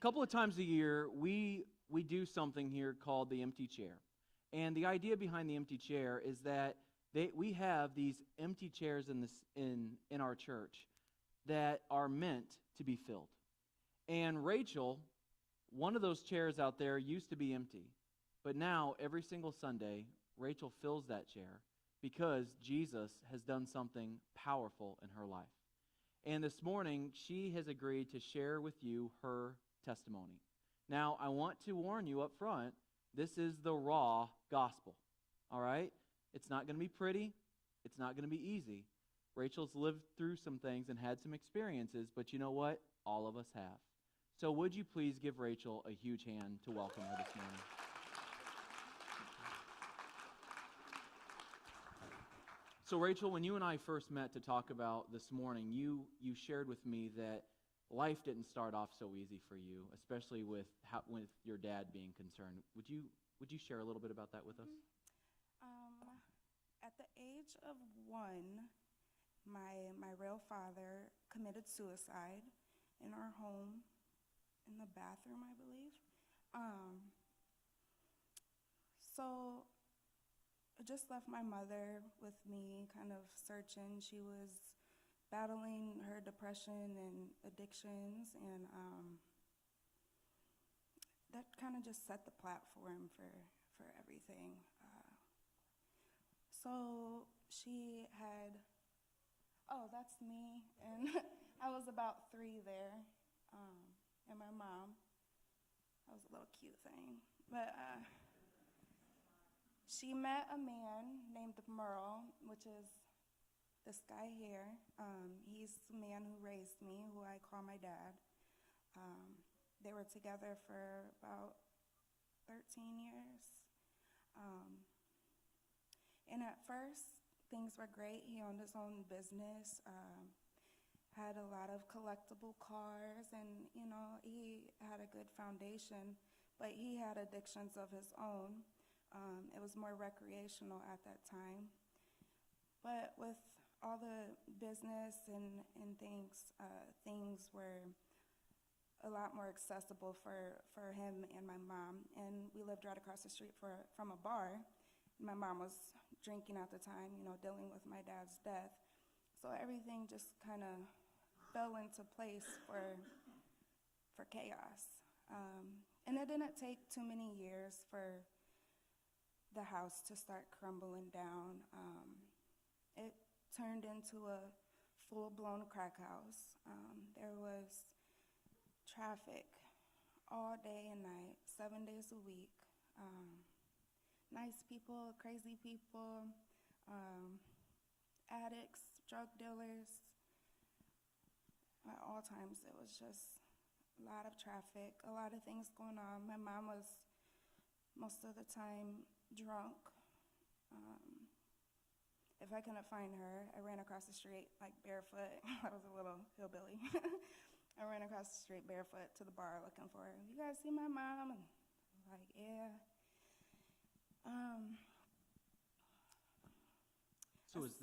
couple of times a year, we do something here called the empty chair. And the idea behind the empty chair is that we have these empty chairs in our church that are meant to be filled. And Rachel, one of those chairs out there used to be empty. But now, every single Sunday, Rachel fills that chair because Jesus has done something powerful in her life. And this morning, she has agreed to share with you her testimony. Now, I want to warn you up front, this is the raw gospel, all right? It's not going to be pretty. It's not going to be easy. Rachel's lived through some things and had some experiences, but you know what? All of us have. So would you please give Rachel a huge hand to welcome her this morning? So Rachel, when you and I first met to talk about this morning, you shared with me that life didn't start off so easy for you, especially with your dad being concerned. Would you share a little bit about that with us? At the age of 1, my real father committed suicide in our home, in the bathroom, I believe. So I just left my mother with me, kind of searching. She was battling her depression and addictions, and that kind of just set the platform for everything. So she had, that's me, and I was about 3 there, and my mom. That was a little cute thing, but she met a man named Merle, which is this guy here. He's the man who raised me, who I call my dad. They were together for about 13 years. And at first, things were great. He owned his own business, had a lot of collectible cars, and, he had a good foundation, but he had addictions of his own. It was more recreational at that time. But with all the business and things, things were a lot more accessible for him and my mom. And we lived right across the street from a bar. My mom was drinking at the time, dealing with my dad's death. So everything just kind of fell into place for chaos. And it didn't take too many years for the house to start crumbling down. It turned into a full-blown crack house. There was traffic all day and night, 7 days a week. Nice people, crazy people, addicts, drug dealers. At all times, it was just a lot of traffic, a lot of things going on. My mom was most of the time drunk. If I couldn't find her, I ran across the street like barefoot. I was a little hillbilly. I ran across the street barefoot to the bar looking for her. You guys see my mom? And I was like, yeah. So as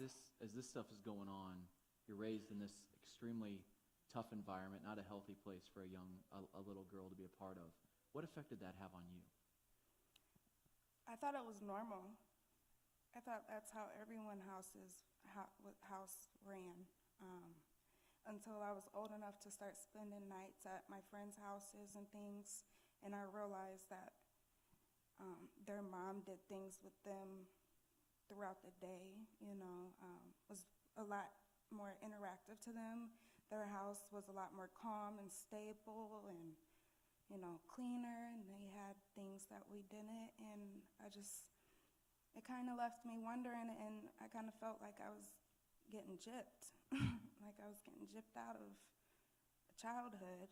this stuff is going on, you're raised in this extremely tough environment, not a healthy place for a little girl to be a part of. What effect did that have on you? I thought it was normal. I thought that's how everyone's house ran. Until I was old enough to start spending nights at my friends' houses and things, and I realized that their mom did things with them throughout the day, was a lot more interactive to them. Their house was a lot more calm and stable and, cleaner, and they had things that we didn't, and it kind of left me wondering, and I kind of felt like I was getting gypped, like I was getting gypped out of childhood.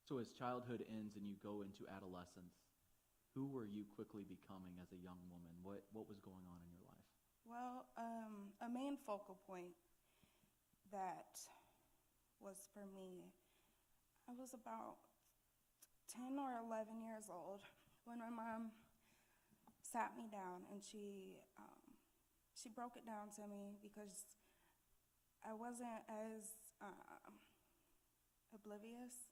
So as childhood ends and you go into adolescence, who were you quickly becoming as a young woman? What was going on in your life? Well, a main focal point that was for me, I was about 10 or 11 years old when my mom sat me down, and she broke it down to me because I wasn't as oblivious.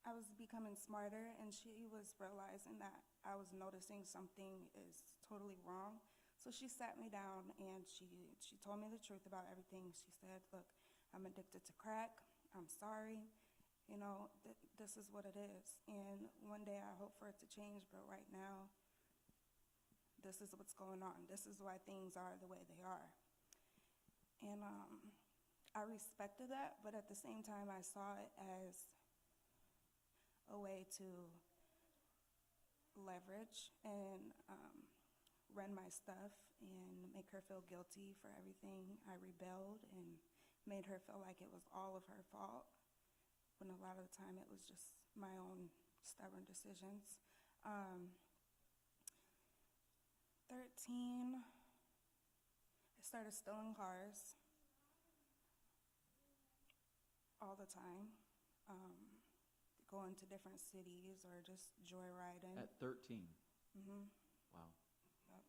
I was becoming smarter, and she was realizing that I was noticing something is totally wrong. So she sat me down, and she told me the truth about everything. She said, look, I'm addicted to crack. I'm sorry. You know, this is what it is. And one day I hope for it to change, but right now, this is what's going on. This is why things are the way they are. And I respected that, but at the same time, I saw it as a way to leverage and run my stuff and make her feel guilty for everything I rebelled and made her feel like it was all of her fault, when a lot of the time it was just my own stubborn decisions. 13, I started stealing cars all the time, going to different cities or just joyriding. At 13? Mm-hmm. Wow. Yep.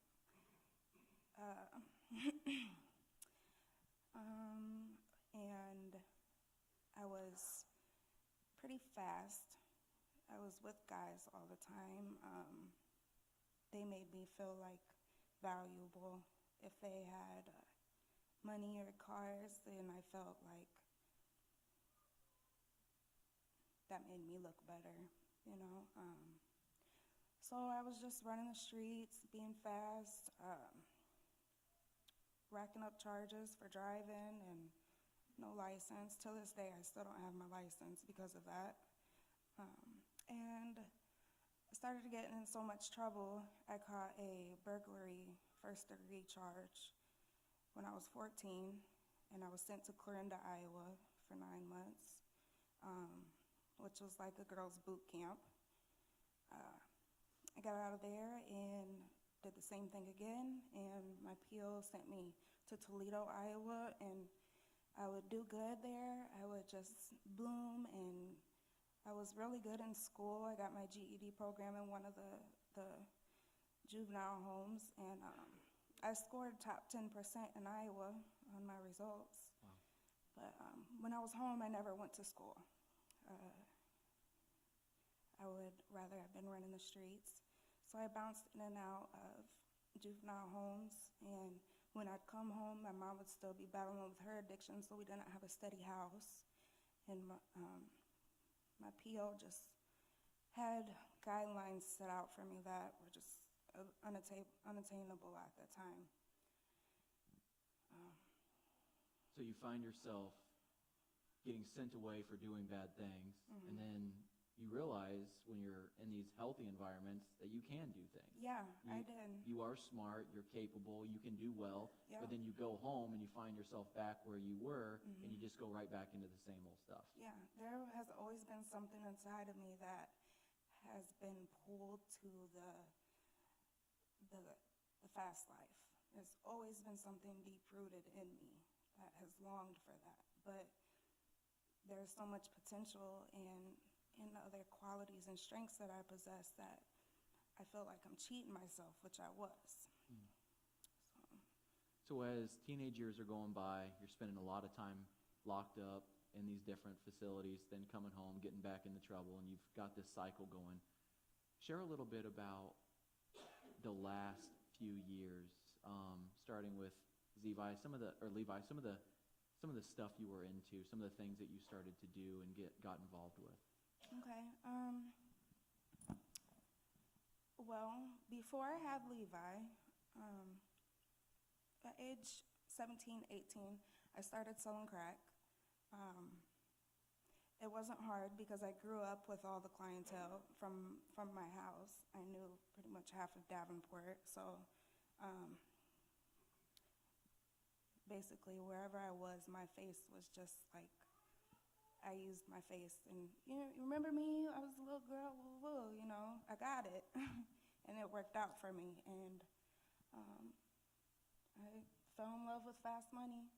And I was pretty fast. I was with guys all the time. They made me feel like valuable. If they had money or cars, then I felt like that made me look better, you know. So I was just running the streets, being fast, racking up charges for driving and no license. Till this day, I still don't have my license because of that. And I started to get in so much trouble. I caught a burglary first-degree charge when I was 14, and I was sent to Clarinda, Iowa for 9 months, which was like a girls' boot camp. I got out of there and did the same thing again, and my PO sent me to Toledo, Iowa, and I would do good there. I would just bloom, and I was really good in school. I got my GED program in one of the juvenile homes, and I scored top 10% in Iowa on my results. Wow. But when I was home, I never went to school. I would rather have been running the streets. So I bounced in and out of juvenile homes, and when I'd come home, my mom would still be battling with her addiction, so we didn't have a steady house. And my PO just had guidelines set out for me that were just unattainable at the time. So you find yourself getting sent away for doing bad things, Mm-hmm. and then you realize when you're in these healthy environments that you can do things. Yeah, I You- did. You are smart, you're capable, you can do well, Yeah. but then you go home and you find yourself back where you were, Mm-hmm. and you just go right back into the same old stuff. Yeah, there has always been something inside of me that has been pulled to the fast life. There's always been something deep-rooted in me that has longed for that. But there's so much potential in other qualities and strengths that I possess that I feel like I'm cheating myself, which I was. So as teenage years are going by, you're spending a lot of time locked up in these different facilities, then coming home, getting back into trouble, and you've got this cycle going. Share a little bit about the last few years, starting with Levi, some of the stuff you were into, some of the things that you started to do and got involved with. Okay. Well, before I had Levi, at age 17, 18, I started selling crack. It wasn't hard because I grew up with all the clientele from my house. I knew pretty much half of Davenport, so basically wherever I was, my face was just like, I used my face, and you remember me? I was a little girl, woo, woo, you know, I got it. And it worked out for me, and I fell in love with fast money.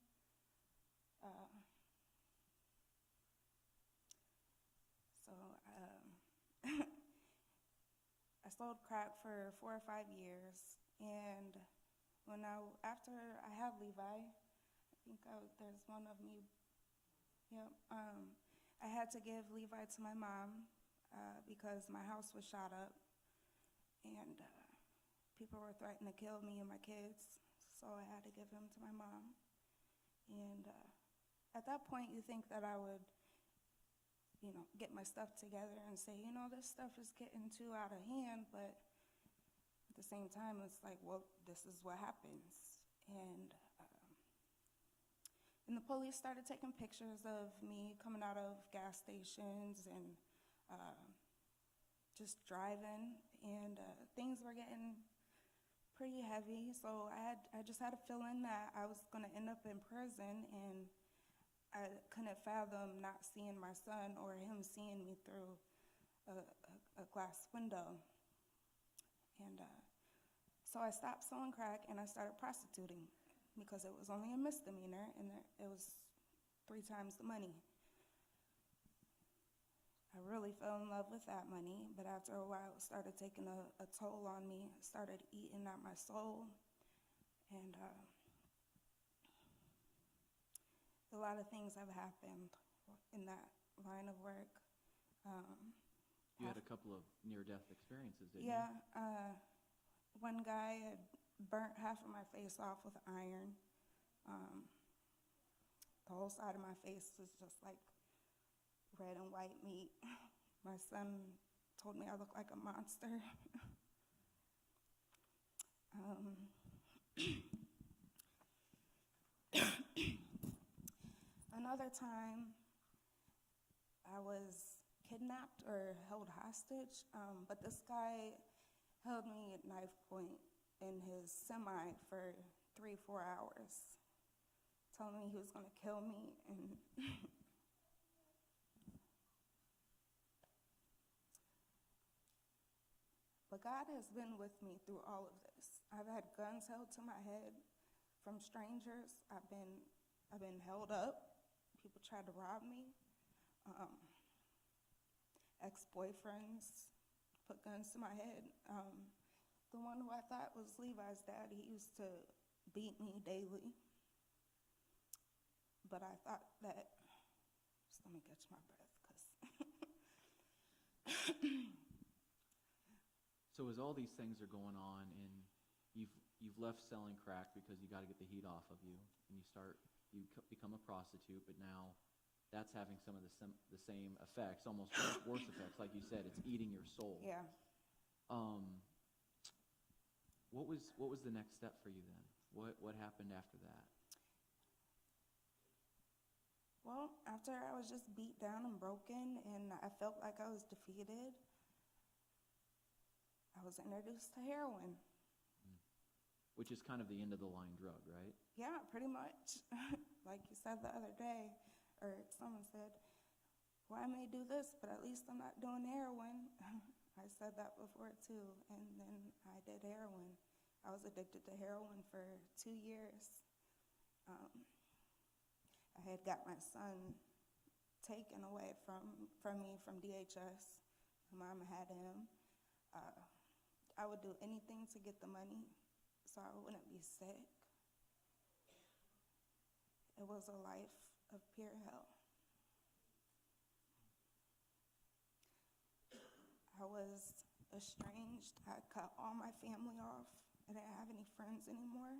I sold crack for 4 or 5 years, and after I had Levi, I think there's one of me. Yep. I had had to give Levi to my mom because my house was shot up, and people were threatening to kill me and my kids, so I had to give him to my mom. And at that point, you think that I would, get my stuff together and say, this stuff is getting too out of hand, but at the same time, it's like, well, this is what happens. And the police started taking pictures of me coming out of gas stations and just driving, and things were getting pretty heavy. So I just had a feeling that I was going to end up in prison, and I couldn't fathom not seeing my son or him seeing me through a glass window. And so I stopped selling crack and I started prostituting because it was only a misdemeanor and it was 3 times the money. I really fell in love with that money, but after a while it started taking a toll on me. It started eating at my soul, and a lot of things have happened in that line of work. You had a couple of near-death experiences, didn't Yeah, you? one guy had burnt half of my face off with iron. The whole side of my face was just like red and white meat. My son told me I looked like a monster. Another time, I was kidnapped or held hostage, but this guy held me at knife point in his semi for 3-4 hours, telling me he was going to kill me. And but God has been with me through all of this. I've had guns held to my head from strangers. I've been held up. People tried to rob me. Ex-boyfriends put guns to my head. The one who I thought was Levi's dad, he used to beat me daily. But I thought that, just let me catch my breath, So as all these things are going on, and you've left selling crack because you got to get the heat off of you, and you become a prostitute, but now that's having some of the same effects, almost worse effects. Like you said, it's eating your soul. Yeah. What was the next step for you then? What happened after that? Well, after I was just beat down and broken, and I felt like I was defeated, I was introduced to heroin. Which is kind of the end of the line drug, right? Yeah, pretty much. Like you said the other day, or someone said, well, I may do this, but at least I'm not doing heroin. I said that before too, and then I did heroin. I was addicted to heroin for 2 years. I had got my son taken away from me from DHS. My mama had him. I would do anything to get the money so I wouldn't be sick. It was a life of pure hell. I was estranged. I cut all my family off. I didn't have any friends anymore.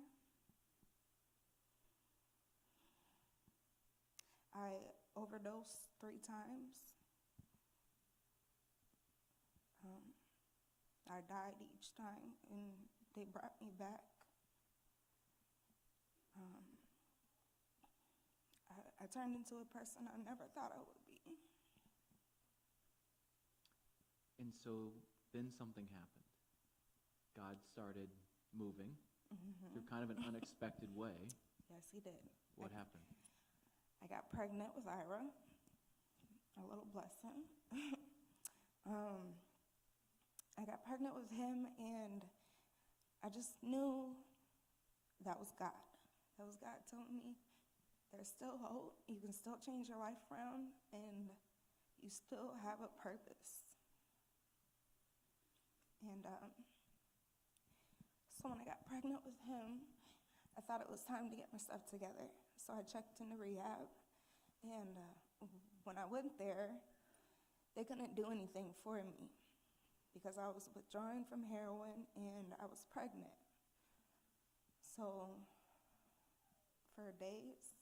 I overdosed 3 times. I died each time, and they brought me back. I turned into a person I never thought I would be. And so then something happened. God started moving through kind of an unexpected way. Yes, he did. What happened? I got pregnant with Ira, a little blessing. I got pregnant with him, and I just knew that was God. That was God telling me there's still hope. You can still change your life around, and you still have a purpose. And so when I got pregnant with him, I thought it was time to get my stuff together. So I checked into rehab, and when I went there, they couldn't do anything for me because I was withdrawing from heroin and I was pregnant. So for days,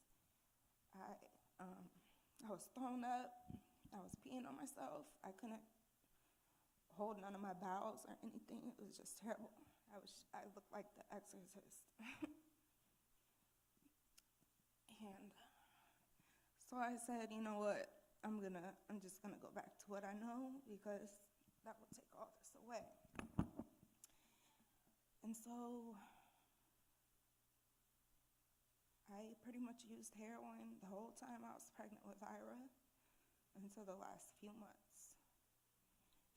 I was thrown up. I was peeing on myself. I couldn't hold none of my bowels or anything. It was just terrible. I looked like the exorcist. And so I said, you know what, I'm just gonna go back to what I know because that will take all this away. And so I pretty much used heroin the whole time I was pregnant with Ira until the last few months.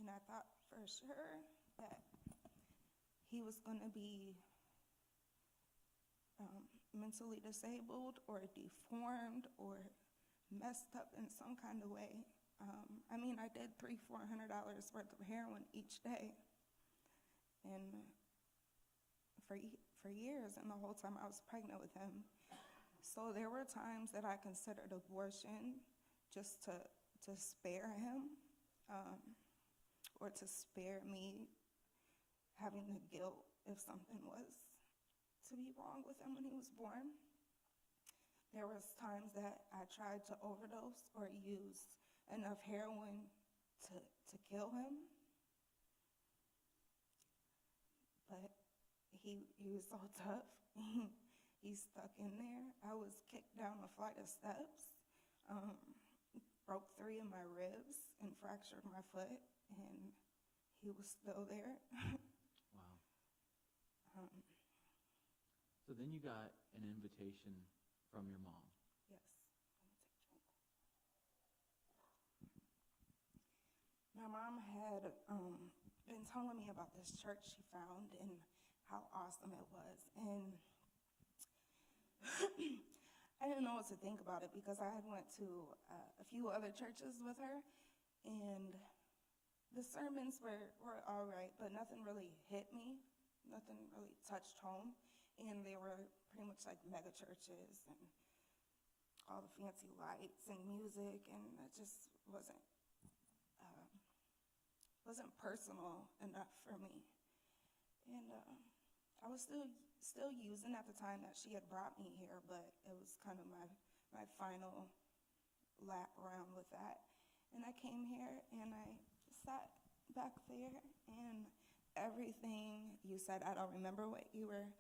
And I thought for sure that he was gonna be mentally disabled or deformed or messed up in some kind of way. I did $300-400 worth of heroin each day, and for years, and the whole time I was pregnant with him. So there were times that I considered abortion just to spare him, or to spare me having the guilt if something was to be wrong with him when he was born. There was times that I tried to overdose or use enough heroin to kill him. But he was so tough. He stuck in there. I was kicked down a flight of steps, broke 3 of my ribs and fractured my foot, and he was still there. Wow. So then you got an invitation from your mom. Yes. My mom had been telling me about this church she found and how awesome it was. And I didn't know what to think about it because I had went to a few other churches with her, and the sermons were all right, but nothing really hit me. Nothing really touched home. And they were pretty much like mega churches and all the fancy lights and music, and it just wasn't personal enough for me. And I was still using at the time that she had brought me here, but it was kind of my final lap around with that. And I came here and I sat back there, and everything you said, I don't remember what you were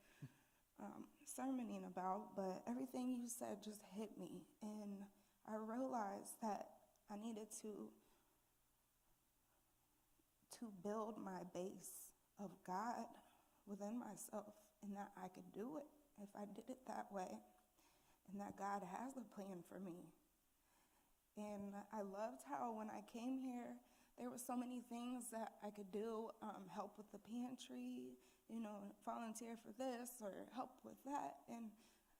sermoning about, but everything you said just hit me, and I realized that I needed to build my base of God within myself, and that I could do it if I did it that way, and that God has a plan for me. And I loved how when I came here, there were so many things that I could do, help with the pantry, volunteer for this or help with that. And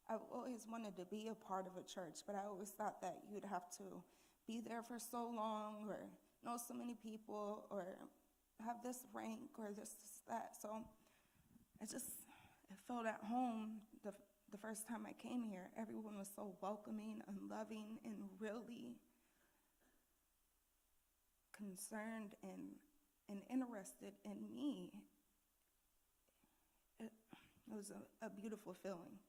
I've always wanted to be a part of a church, but I always thought that you'd have to be there for so long or know so many people or have this rank or this, that. So it felt at home the first time I came here. Everyone was so welcoming and loving and really concerned and interested in me. It was a beautiful feeling.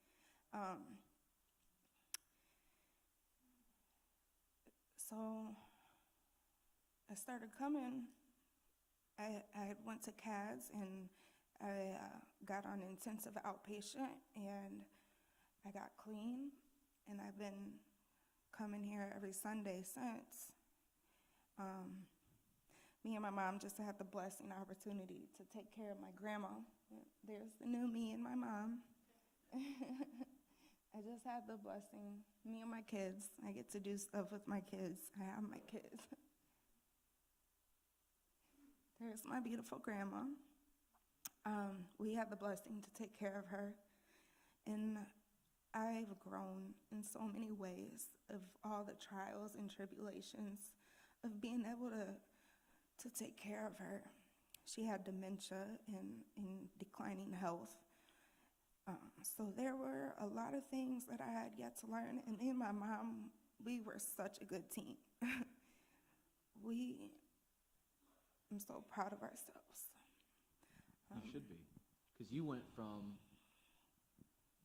So I started coming. I went to CADS, and I got on intensive outpatient, and I got clean, and I've been coming here every Sunday since. Me and my mom just had the blessing opportunity to take care of my grandma. There's the new me and my mom. I just had the blessing, me and my kids. I get to do stuff with my kids. I have my kids. There's my beautiful grandma. We had the blessing to take care of her. And I've grown in so many ways of all the trials and tribulations of being able to take care of her. She had dementia and declining health. So there were a lot of things that I had yet to learn. And me and my mom, we were such a good team. I'm so proud of ourselves. You should be. Because you went from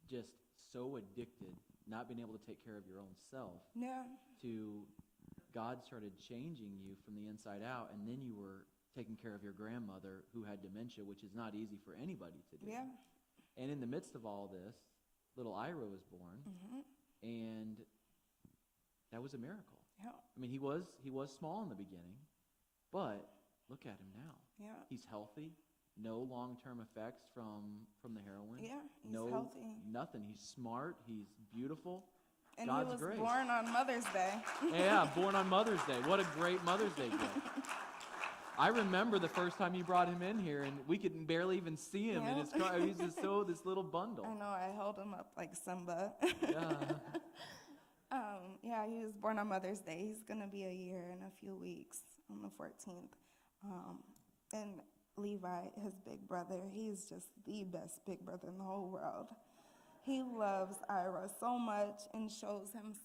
just so addicted, not being able to take care of your own self, Yeah, to God started changing you from the inside out, and then you were taking care of your grandmother who had dementia, which is not easy for anybody to do. yeah. And in the midst of all this, little Ira was born, and that was a miracle. Yeah, I mean, he was small in the beginning, but look at him now. yeah. He's healthy, no long-term effects from the heroin. Yeah, he's no, healthy. nothing. He's smart. He's beautiful. And God's he was grace. born on Mother's Day. Yeah, born on Mother's Day. What a great Mother's Day gift. I remember the first time you brought him in here, and we could barely even see him in Yeah. his car. He was just this little bundle. I know, I held him up like Simba. Yeah. Yeah, he was born on Mother's Day. He's going to be a year in a few weeks, on the 14th. And Levi, his big brother, he's just the best big brother in the whole world. He loves Ira so much and shows him.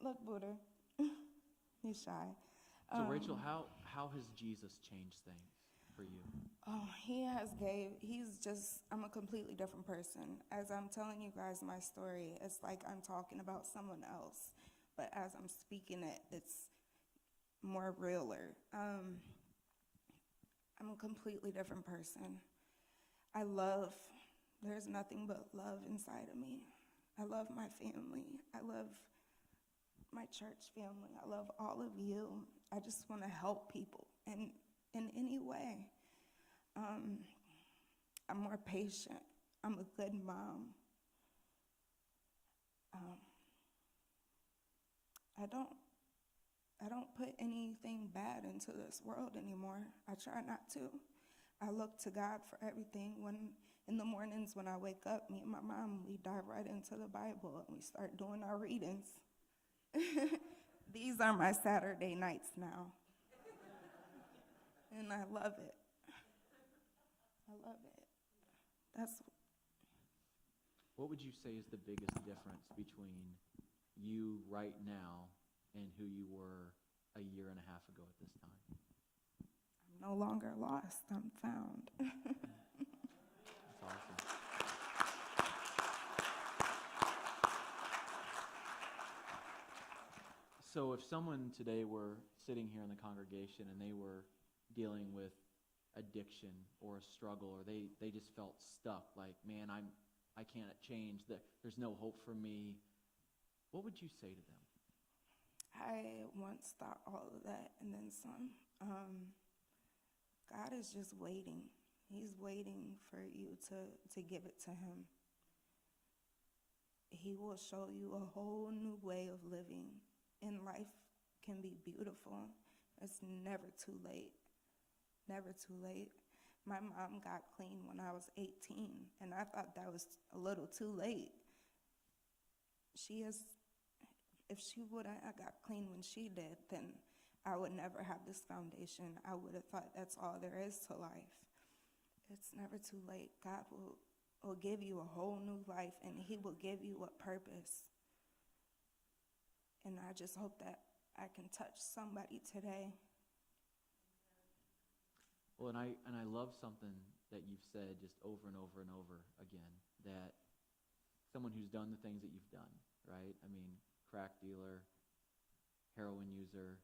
Look, Buddha. He's shy. So Rachel, how has Jesus changed things for you? Oh, I'm a completely different person. As I'm telling you guys my story, it's like I'm talking about someone else. But as I'm speaking it, it's more realer. I'm a completely different person. There's nothing but love inside of me. I love my family. I love my church family. I love all of you. I just want to help people in any way. I'm more patient. I'm a good mom. I don't put anything bad into this world anymore. I try not to. I look to God for everything. When in the mornings when I wake up, me and my mom, we dive right into the Bible and we start doing our readings. These are my Saturday nights now. And I love it. I love it. What would you say is the biggest difference between you right now and who you were a year and a half ago at this time? I'm no longer lost. I'm found. That's awesome. So if someone today were sitting here in the congregation and they were dealing with addiction or a struggle, or they just felt stuck, like, man, I can't change, there's no hope for me, what would you say to them? I once thought all of that and then some. God is just waiting. He's waiting for you to give it to him. He will show you a whole new way of living, and life can be beautiful. It's never too late. Never too late. My mom got clean when I was 18, and I thought that was a little too late. If she would have got clean when she did, then I would never have this foundation. I would have thought that's all there is to life. It's never too late. God will give you a whole new life, and he will give you a purpose. And I just hope that I can touch somebody today. Well, and I love something that you've said just over and over and over again, that someone who's done the things that you've done, right? I mean, crack dealer, heroin user,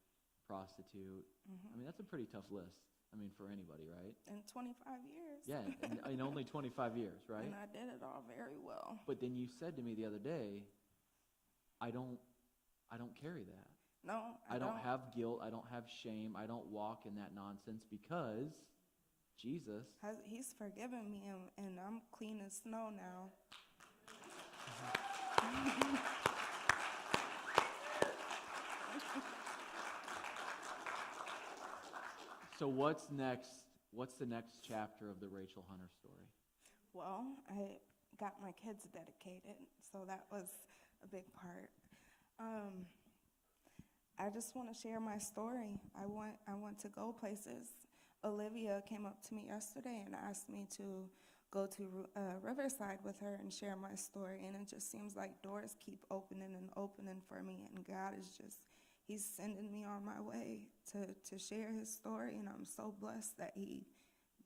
prostitute. I mean, that's a pretty tough list, I mean, for anybody, right? In 25 years. Yeah, in only 25 years, right? And I did it all very well. But then you said to me the other day, I don't carry that. No, I don't have guilt. I don't have shame. I don't walk in that nonsense because Jesus. He's forgiven me, and I'm clean as snow now. So what's next? What's the next chapter of the Rachel Hunter story? Well, I got my kids dedicated, so that was a big part. I just want to share my story. I want to go places. Olivia came up to me yesterday and asked me to go to Riverside with her and share my story, and it just seems like doors keep opening and opening for me, and God is just he's sending me on my way to share his story, and I'm so blessed that he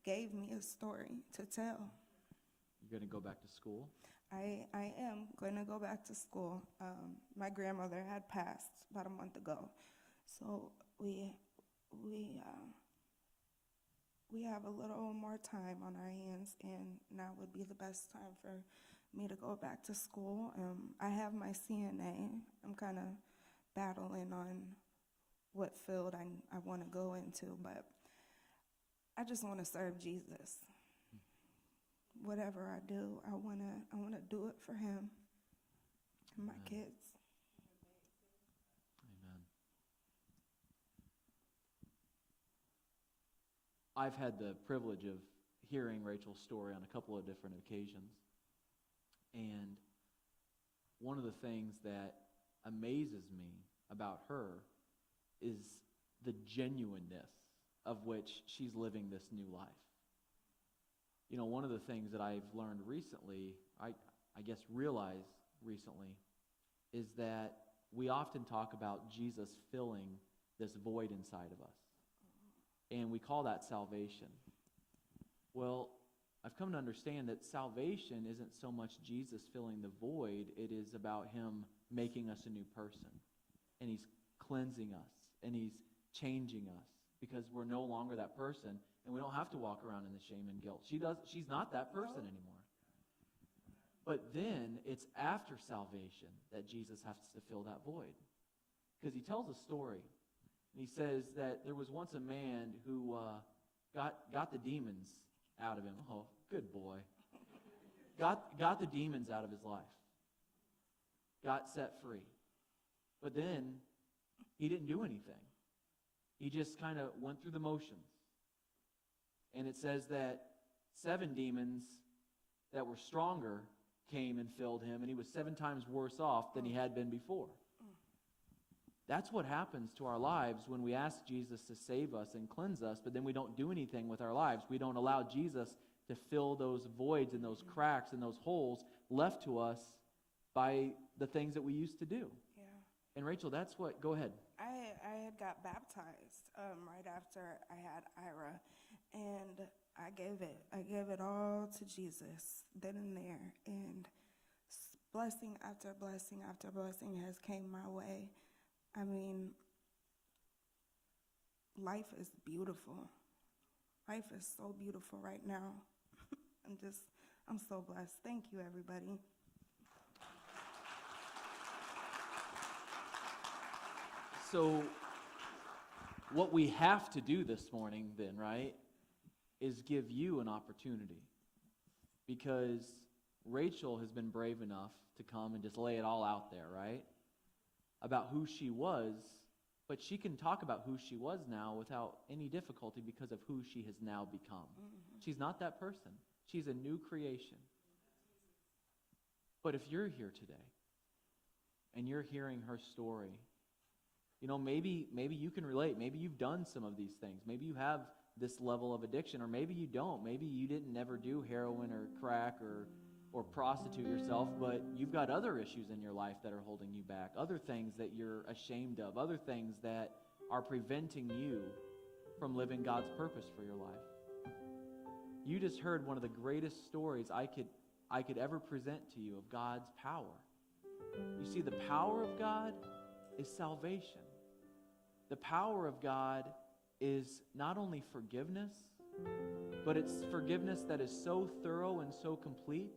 gave me a story to tell. You're going to go back to school? I am going to go back to school. My grandmother had passed about a month ago, so we have a little more time on our hands, and now would be the best time for me to go back to school. I have my CNA. I'm kind of battling on what field I want to go into, but I just want to serve Jesus. Whatever I do, I want to do it for him and my kids. Amen. I've had the privilege of hearing Rachel's story on a couple of different occasions. And one of the things that amazes me about her is the genuineness of which she's living this new life. You know, one of the things that I've learned recently, I guess realized recently, is that we often talk about Jesus filling this void inside of us. And we call that salvation. Well, I've come to understand that salvation isn't so much Jesus filling the void, it is about him making us a new person. And he's cleansing us, and he's changing us, because we're no longer that person, and we don't have to walk around in the shame and guilt. She's not that person anymore. But then it's after salvation that Jesus has to fill that void. Because he tells a story. And he says that there was once a man who got the demons out of him. Oh, good boy. Got the demons out of his life. Got set free. But then he didn't do anything. He just kind of went through the motions. And it says that 7 demons that were stronger came and filled him, and he was 7 times worse off than he had been before. That's what happens to our lives when we ask Jesus to save us and cleanse us, but then we don't do anything with our lives. We don't allow Jesus to fill those voids and those cracks and those holes left to us by the things that we used to do. Yeah. And Rachel, that's what, go ahead. I had got baptized right after I had Ira, and I gave it all to Jesus then and there, and blessing after blessing after blessing has came my way. I mean, life is beautiful. Life is so beautiful right now. I'm so blessed. Thank you, everybody. So what we have to do this morning then, right, is give you an opportunity. Because Rachel has been brave enough to come and just lay it all out there, right, about who she was, but she can talk about who she was now without any difficulty because of who she has now become. Mm-hmm. She's not that person. She's a new creation. But if you're here today and you're hearing her story, you know, maybe you can relate. Maybe you've done some of these things. Maybe you have this level of addiction, or maybe you don't. Maybe you didn't never do heroin or crack or prostitute yourself, but you've got other issues in your life that are holding you back, other things that you're ashamed of, other things that are preventing you from living God's purpose for your life. You just heard one of the greatest stories I could ever present to you of God's power. You see, the power of God is salvation. The power of God is not only forgiveness, but it's forgiveness that is so thorough and so complete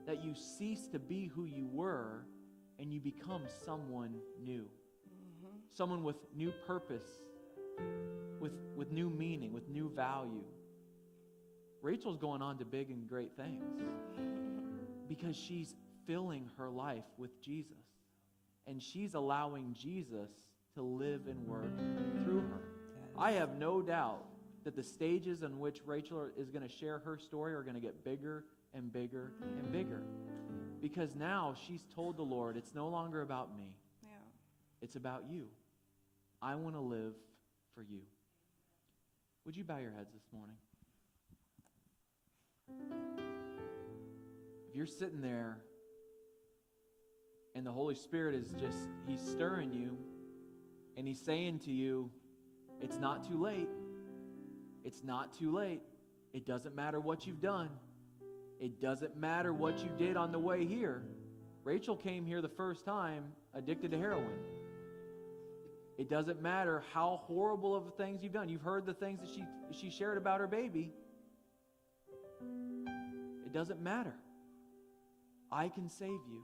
that you cease to be who you were and you become someone new. Mm-hmm. Someone with new purpose, with new meaning, with new value. Rachel's going on to big and great things because she's filling her life with Jesus. And she's allowing Jesus to live and work through her. I have no doubt that the stages in which Rachel is going to share her story are going to get bigger and bigger and bigger. Because now she's told the Lord, it's no longer about me. Yeah. It's about you. I want to live for you. Would you bow your heads this morning? If you're sitting there and the Holy Spirit is he's stirring you, And He's saying to you, it's not too late. It's not too late. It doesn't matter what you've done. It doesn't matter what you did on the way here. Rachel came here the first time addicted to heroin. It doesn't matter how horrible of things you've done. You've heard the things that she shared about her baby. It doesn't matter. I can save you.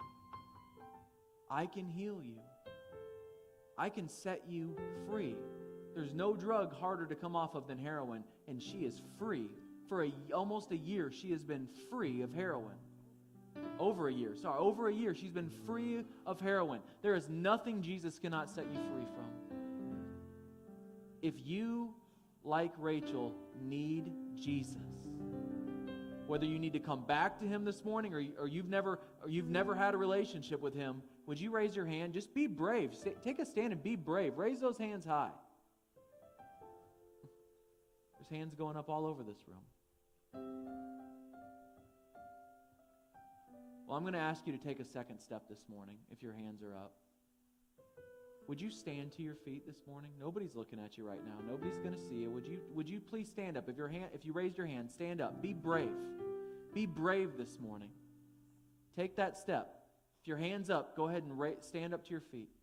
I can heal you. I can set you free. There's no drug harder to come off of than heroin, and she is free. For almost a year, she has been free of heroin. Over a year she's been free of heroin. There is nothing Jesus cannot set you free from. If you, like Rachel, need Jesus, whether you need to come back to Him this morning or you've never had a relationship with Him, would you raise your hand? Just be brave. Take a stand and be brave. Raise those hands high. There's hands going up all over this room. Well, I'm going to ask you to take a second step this morning if your hands are up. Would you stand to your feet this morning? Nobody's looking at you right now. Nobody's going to see you. Would you please stand up? If you raised your hand, stand up. Be brave. Be brave this morning. Take that step. If your hand's up, go ahead and stand up to your feet.